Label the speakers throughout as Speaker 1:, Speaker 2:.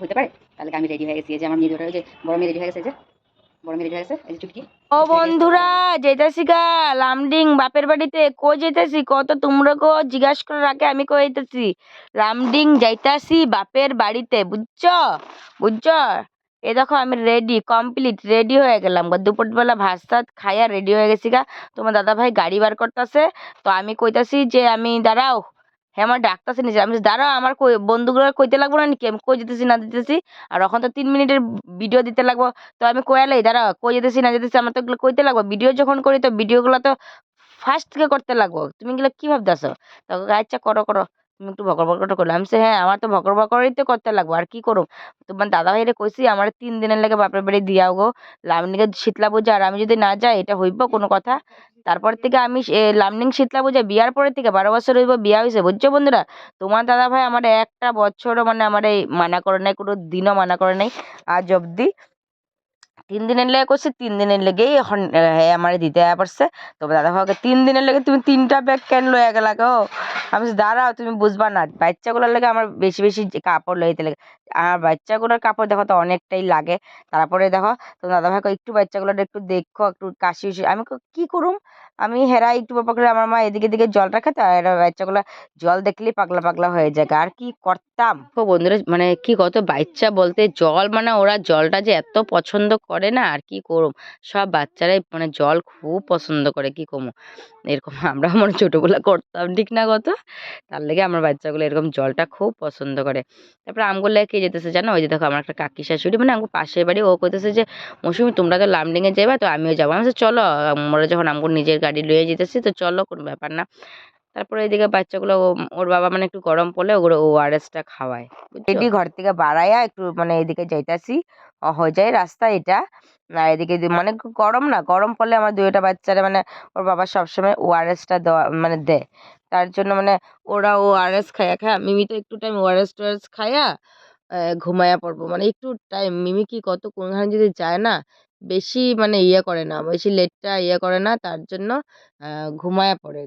Speaker 1: হতে পারে। তাহলে আমি রেডি হয়ে গেছি, এই যে আমার মেয়ে ওই যে বড় মেয়ে রেডি হয়ে গেছে, এই যে বড় মেয়ে রেডি হয়ে গেছে, এই যে চুটকি।
Speaker 2: ও বন্ধুরা, যেতেছি গা লামডিং বাপের বাড়িতে। কই যেতেছি কত তোমরা গো জিজ্ঞাসা করার আগে আমি কইতেছি লামডিং যাইতাছি বাপের বাড়িতে, বুঝছো বুঝছো। এ দেখো আমি রেডি, কমপ্লিট রেডি হয়ে গেলাম। দুপুরবেলা ভাত টাত খাইয়া রেডি হয়ে গেছি গা। তোমার দাদা ভাই গাড়ি বার করতেছে, তো আমি কইতাছি যে আমি দাঁড়াও। হ্যাঁ, আমার ডাকতেছে নিচে। আমি দাঁড়াও, আমার বন্ধুগুলো কইতে লাগবো না নাকি আমি কই যেতেছি না দিতেছি। আর এখন তো 3 মিনিটের ভিডিও দিতে লাগবো। তো আমি কয়ালাই দাঁড়া, কই যেতেছি না যেতেছি আমার তো এগুলো কইতে লাগবো। ভিডিও যখন করি তো ভিডিওগুলো তো ফার্স্ট থেকে করতে লাগবো। তুমি এগুলো কি ভাবতেছো? তো আচ্ছা করো করো, তুমি একটু ভকর ভকর করলে। আমি হ্যাঁ, আমার তো ভকর ভকরই তো করতে লাগবো, আর কি করুম। তোমার দাদা ভাইরে কইছি আমার 3 দিনের লাগে বাপের বাড়ি দিয়াও গো। লামনিকে শীতলা পূজা, আর আমি যদি না যাই এটা হইব কোনো কথা? তারপর থেকে আমি লামনিং শীতলা পূজা বিয়ার পরে থেকে 12 বছর হইব বিয়া হয়েছে, বুঝছো বন্ধুরা। তোমার দাদা ভাই আমার একটা বছরও মানে আমার এই মানা করে নাই, কোনো দিনও মানা করে নাই আজ অব্দি। 3 দিনের লেগে করছে, 3 দিনের লেগেই এখন আমার দিতে পারছে। তো দাদা ভাইকে 3 দিনের লেগে তুমি 3টা ব্যাগ কেন লয়ে গেলা গো? আমি বলছি, দাঁড়াও তুমি বুঝবা না, বাচ্চাগুলোর লেগে আমার বেশি বেশি যে কাপড় লইতে লাগে। আর বাচ্চাগুলোর কাপড় দেখো তো অনেকটাই লাগে। তারপরে দেখো তো দাদা ভাইকে একটু বাচ্চাগুলোর একটু দেখো, একটু কাশি উশি। আমি কি করুম, আমি হেরা একটু করে আমার মা এদিকে এদিকে জল রাখাতে, আর এরা বাচ্চাগুলো জল দেখলেই পাগলা পাগলা হয়ে যায়। আর কি করতাম তো বন্ধুরা, মানে কি কত বাচ্চা বলতে জল, মানে ওরা জলটা যে এত পছন্দ করে না, আর কি করুম। সব বাচ্চারাই মানে জল খুব পছন্দ করে, কি কমু। এরকম আমরা মনে ছোটবেলা করতাম ঠিক না কত, তার লেগে আমার বাচ্চাগুলো এরকম জলটা খুব পছন্দ করে। তারপরে আমগুলো কে যেতেছে জানো, ওই যে দেখো আমার একটা কাকি শাশুড়ি, মানে আমার পাশের বাড়ি, ও কইতেছে যে মৌসুমি তোমরা তো লামডিং এ যাবা, তো আমিও যাবো। আমি বলছি, চলো, আমরা যখন আমগুলো নিজের গাড়ি লয়ে যেতেছি তো চলো, কোনো ব্যাপার না। তারপরে এদিকে বাচ্চাগুলো ওর বাবা মানে একটু গরম পড়লে ওগুলো ওআরএসটা খাওয়ায়, রেডি ঘর থেকে বাড়াইয়া একটু মানে এদিকে যাইতাছি। হয়ে যায় রাস্তা এটা। আর এদিকে মানে গরম না, গরম পড়লে আমার দুইটা বাচ্চারা মানে ওর বাবা সবসময় ওআরএসটা দেওয়া মানে দেয়। তার জন্য মানে ওরা ওআরএস খাইয়া খায়া, মিমি তো একটু টাইম ওআরএস টোআরএস খাইয়া ঘুমায়া পড়বো। মানে একটু টাইম মিমি কি কত কোনখানে যদি যায় না, বেশি মানে ইয়ে করে না, বেশি লেটটা ইয়ে করে না, তার জন্য ঘুমায়া পড়ে।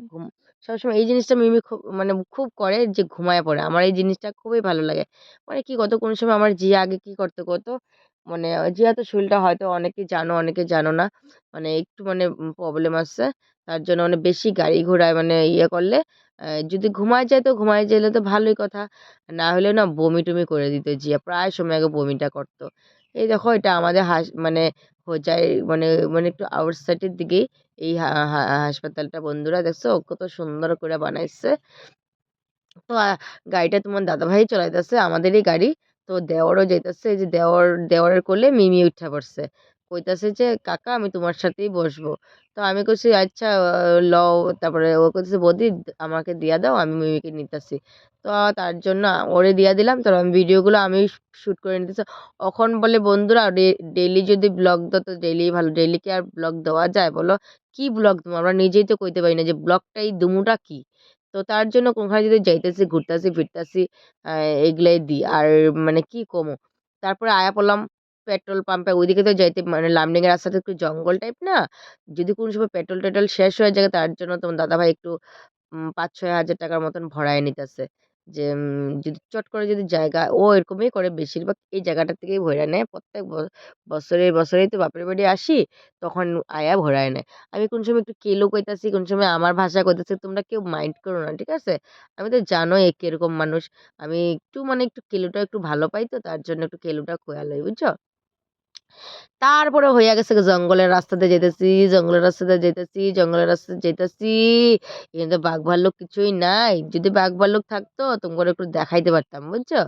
Speaker 2: সবসময় এই জিনিসটা মিমি খুব মানে খুব করে যে ঘুমায়া পড়ে। আমার এই জিনিসটা খুবই ভালো লাগে। মানে কি কত কোন সময় আমার জিয়া আগে কি করতে কত, মানে জিয়া তো শরীরটা হয়তো অনেকে জানো অনেকে জানো না, মানে একটু মানে প্রবলেম আছে। তার জন্য মানে বেশি গাড়ি ঘোড়ায় মানে ইয়ে করলে যদি ঘুমায় যায় তো ঘুমায় গেলে তো ভালোই কথা, না হলে না বমি টমি করে দিত জিয়া, প্রায় সময় আগে বমিটা করতো। এই দেখো এটা আমাদের মানে হোজাই মানে মানে একটু আউটসাইডের দিকেই এই হাসপাতালটা। বন্ধুরা দেখছো কত সুন্দর করে বানাইছে। তো গাড়িটা তোমার দাদাভাই চলাইতেছে, আমাদেরই গাড়ি। তো দেওরও যাইতেছে, এই যে দেওরের কোলে মিমি উঠা পড়ছে। কইতাছে যে কাকা আমি তোমার সাথেই বসবো। তো আমি কইছি আচ্ছা লও। তারপরে ও কইতেছে বৌদি আমাকে দিয়া দাও, আমি মিমিকে নিতেছি। তো তার জন্য ওরে দিয়া দিলাম। তারপর আমি ভিডিওগুলো আমি শুট করে নিতেছি। এখন বলে বন্ধুরা ডেইলি যদি ব্লগ দাও তো ডেইলি ভালো, ডেইলি কি আর ব্লগ দেওয়া যায় বলো? কি ব্লগ দেবো, আমরা নিজেই তো কইতে পারি না যে ব্লগটাই দুমুটা কি। তো তার জন্য কোনখানে যদি যাইতেছি, ঘুরতাছি, ফিরতাছি, এগুলাই দিই। আর মানে কি কমু? তারপরে আয়া পড়লাম পেট্রোল পাম্পে। ওইদিকে তো যাইতে মানে লামডিং এর রাস্তাটা একটু জঙ্গল টাইপ না? যদি কোন সময় পেট্রোল-টেট্রোল শেষ হয়ে যায় তার জন্য তোমার দাদাভাই একটু ৫-৬ হাজার টাকার মতন ভরায় নিতেছে। যে যদি চট করে যদি জায়গা ও এরকমই করে, বেশিরভাগ এই জায়গাটা থেকেই ভইরা নেয়। প্রত্যেক বছরেই তো বাপের বাড়ি আসি, তখন আয়া ভরায় নেয়। আমি কোন সময় একটু কেলো কইতাছি, কোন সময় আমার ভাষায় কইতাছি, তোমরা কেউ মাইন্ড করো না, ঠিক আছে? আমি তো জানোই কিরকম মানুষ। আমি একটু মানে একটু কেলোটা একটু ভালো পাই, তো তার জন্য একটু কেলোটা কইয়া লই, বুঝছো? তারপরে হইয়া গেছে জঙ্গলের রাস্তাতে যাইতেছি, জঙ্গলের রাস্তাতে যাইতেছি, জঙ্গলের রাস্তাতে যাইতেছি। এখানে তো বাঘ ভাল্লুক কিছুই নাই। যদি বাঘ ভাল্লুক থাকতো তোমাকে একটু দেখাইতে পারতাম, বুঝছো?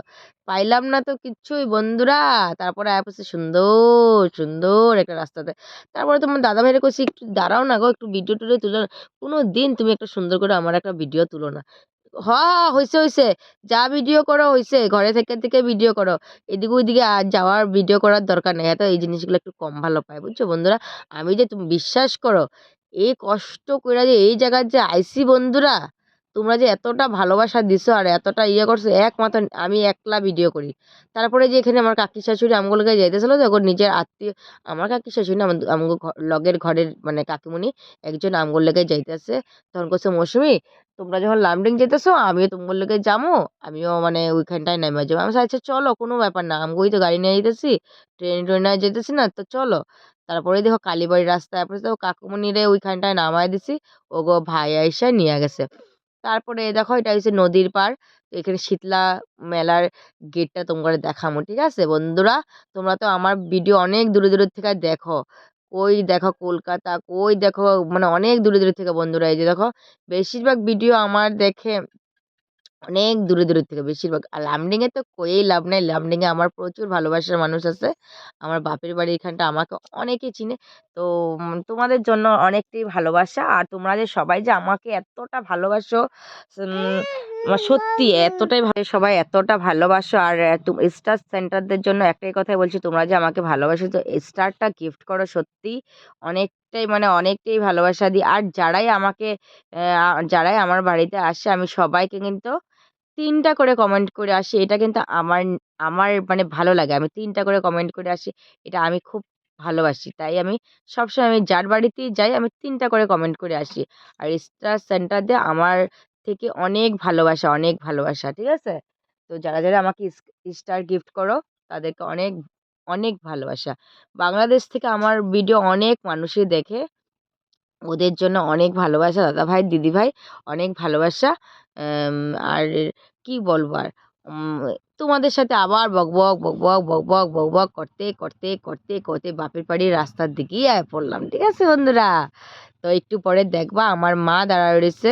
Speaker 2: পাইলাম না তো কিচ্ছুই বন্ধুরা। তারপরে আয়া পড়ছি সুন্দর সুন্দর একটা রাস্তাতে। তারপরে তোমার দাদা ভাইরে কইছি একটু দাঁড়াও না গো, একটু ভিডিও টিডিও তুলো না। কোনোদিন তুমি একটা সুন্দর করে আমার একটা ভিডিও তুলো না। হইছে হইছে, যা ভিডিও করো হইছে, ঘরে থেকে ভিডিও করো। এদিকে ওইদিকে আর যাওয়ার ভিডিও করার দরকার নেই। এত এই জিনিসগুলো একটু কম ভালো পায়, বুঝছো বন্ধুরা? আমি যে তুমি বিশ্বাস করো, এই কষ্ট কইরা যে এই জায়গায় যে আইছি বন্ধুরা, তোমরা যে এতটা ভালোবাসা দিছো আর এতটা ইয়ে করছো, একমাত্র আমি একলা ভিডিও করি। তারপরে যে এখানে আমার কাকি শাশুড়ি আমগুলো লগে যাইতেছিল, যখন নিজের আত্মীয়, আমার কাকি শাশুড়ি না, আমগো লগের ঘরের মানে কাকিমুনি একজন আমগুলো লেগে যাইতেছে, তখন কইছে মৌসুমী তোমরা যখন লামডিং যেতেছো আমিও তোমার লগে যাবো, আমিও মানে ওইখানটায় নেমে যাবো। আমি বলছি, আচ্ছা চলো, কোনো ব্যাপার না, আমগোই তো গাড়ি নিয়ে যেতেছি, ট্রেনে যেতেছি না, তো চলো। তারপরে দেখো কালীবাড়ির রাস্তায় তারপরে তো কাকুমনিরে ওইখানটায় নামায় দিছি, ওগো ভাই আইসা নিয়ে গেছে। তারপরে দেখো এটা হচ্ছে নদীর পার, তো এখানে শীতলা মেলার গেটটা তোমাদের দেখামো, ঠিক আছে বন্ধুরা? তোমরা তো আমার ভিডিও অনেক দূরে দূরে থেকে দেখো, কই দেখো কলকাতা, কই দেখো মানে অনেক দূরে দূরে থেকে বন্ধুরা, এই যে দেখো বেশিরভাগ ভিডিও আমার দেখে অনেক দূরে দূরে থেকে বেশিরভাগ। আর লামডিং এ তো কয়েই লাভ নাই, লামডিং এ আমার প্রচুর ভালোবাসার মানুষ আছে। আমার বাপের বাড়ি এখানটা আমাকে অনেকে চিনে। তো তোমাদের জন্য অনেকটাই ভালোবাসা, আর তোমরা যে সবাই যে আমাকে এতটা ভালোবাসো, আমার সত্যি এতটাই সবাই এতটা ভালোবাসো। আর স্টার সেন্টারদের জন্য একটাই কথাই বলছি, তোমরা যে আমাকে ভালোবাসো, তো স্টারটা গিফট করো, সত্যি অনেকটাই মানে অনেকটাই ভালোবাসা দিই। আর যারাই আমার বাড়িতে আসে আমি সবাইকে কিন্তু ৩ টা করে কমেন্ট করে আসি। এটা কিন্তু আমার আমার মানে ভালো লাগে। আমি ৩ টা করে কমেন্ট করে আসি। এটা আমি খুব ভালোবাসি। তাই আমি সবসময় আমি যার বাড়িতেই যাই আমি ৩ টা করে কমেন্ট করে আসি। আর স্টার সেন্টারদের আমার থেকে অনেক ভালোবাসা, অনেক ভালোবাসা। ঠিক আছে? তো যারা আমাকে স্টার গিফট করো তাদেরকে অনেক, অনেক ভালোবাসা। বাংলাদেশ থেকে আমার ভিডিও অনেক মানুষই দেখে। ওদের জন্য অনেক ভালোবাসা দাদাভাই, দিদিভাই, অনেক ভালোবাসা। আম আর কি বলবো আর? উম তোমাদের সাথে আবার বকবক করতে বাপের বাড়ির রাস্তার দিকেই আয়া পড়লাম। ঠিক আছে বন্ধুরা? তো একটু পরে দেখবা আমার মা দাঁড়ায় রইছে।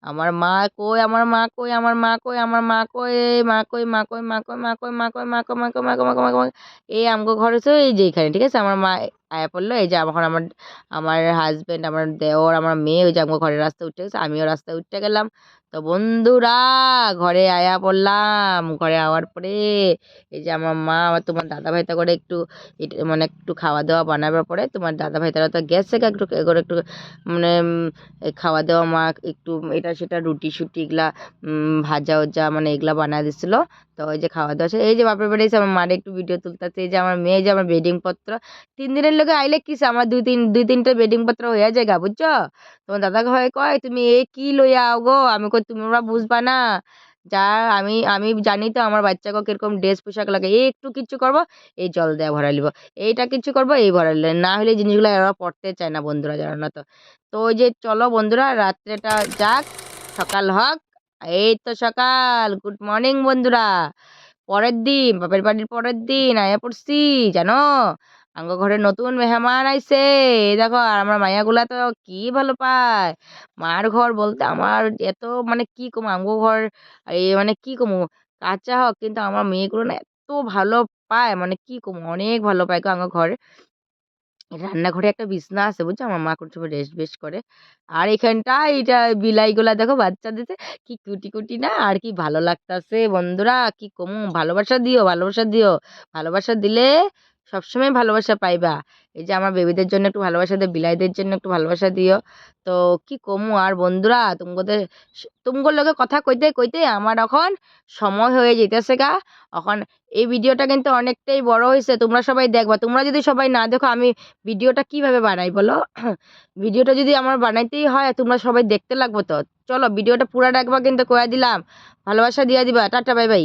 Speaker 2: আমার মা কই, আমার মা কই, আমার মা কই, আমার মা কই, মা কই, মা কই, মা কই, মা কই, মা কই, মা কই, মা কই, মা কই, মা কই, মা কই, মা কই। এই আমগো ঘর হচ্ছে এই যে এখানে। ঠিক আছে? আমার মা আয়া পড়লো। এই যে এখন আমার আমার হাসব্যান্ড, আমার দেওর, আমার মেয়ে ওই যে আমগো ঘরের রাস্তায় উঠে গেছে। আমিও রাস্তায় উঠে গেলাম। তো বন্ধুরা ঘরে আয়া পড়লাম। ঘরে আওয়ার পরে এই যে আমার মা আবার তোমার দাদাভাই তা করে একটু মানে একটু খাওয়া-দাওয়া বানাবার পরে তোমার দাদাভাই তারা তো গেছে গা একটু করে একটু মানে খাওয়া-দাওয়া মা একটু এটা সেটা রুটি-শুটি এগুলা ভাজা-ওজা মানে এগুলা বানায় দিছিল। তো ওই যে খাওয়া-দাওয়া শেষে এই যে বাপের বাড়ি এসে আমার মার একটু ভিডিও তুলতেছে। এই যে আমার মেয়ে, এই যে আমার বেডিং পত্র ৩ দিনের লগে আইলে কিছে আমার ২-৩ টা বেডিং পত্র হইয়া যায়গা বুঝছো? তোমার দাদাভাই কয়, "তুমি এ কি লইয়া আও গো?" আমি কই, "তোমরা বুঝবা না। যা আমি আমি জানি তো আমার বাচ্চাকে কিরকম ড্রেস পোশাক লাগে। এই একটু কিচ্ছু করব, এই জল দেয়া ভরাই লিব। এইটা কিচ্ছু করব, এই ভরাই লিব। না হলে এই জিনিসগুলো এরা পড়তে চায় না বন্ধুরা, জানো না তো?" তো ওই যে চলো বন্ধুরা রাত্রেটা যাক, সকাল হোক। এই তো সকাল। গুড মর্নিং বন্ধুরা। পরের দিন, বাপের বাড়ির পরের দিন আয়া পড়ছি জানো? আমগো ঘরে নতুন মেহমান আইছে। এই দেখো আর আমার মাইয়াগুলা তো কি ভালো পায়। মার ঘর বলতে আমার এত মানে কি কমু আমগো ঘর মানে কি কমু কাঁচা হোক কিন্তু আমার মেয়েগুলো না এত ভালো পায় মানে কি কমু অনেক ভালো পায় গো আমগো ঘরে। রান্নাঘরে একটা বিছনা আছে বুঝছো? আমার মা কোন সময় রেস্ট বেস্ট করে। আর এখানটায় এইটা বিলাইগুলা দেখো বাচ্চা দিছে। কি কুটি, কুটি না আর কি ভালো লাগতাছে বন্ধুরা। কি কমু ভালোবাসা দিও, ভালোবাসা দিও। ভালোবাসা দিলে সবসময় ভালোবাসা পাইবা। এই যে আমার বেবিদের জন্য একটু ভালোবাসা দিও, বিলাইদের জন্য একটু ভালোবাসা দিও। তো কি কমু আর বন্ধুরা তুমগোর লগে কথা কইতে, কইতে আমার এখন সময় হয়ে যাইতেছে গা। এখন এই ভিডিওটা কিন্তু অনেকটাই বড় হইছে। তোমরা সবাই দেখবা। তোমরা যদি সবাই না দেখো আমি ভিডিওটা কিভাবে বানাই বলো? ভিডিওটা যদি আমার বানাইতেই হয় তোমরা সবাই দেখতে লাগবো তো। চলো ভিডিওটা পুরা দেখবা কিন্তু কইয়া দিলাম। ভালোবাসা দিয়া দিবা। Tata bye bye.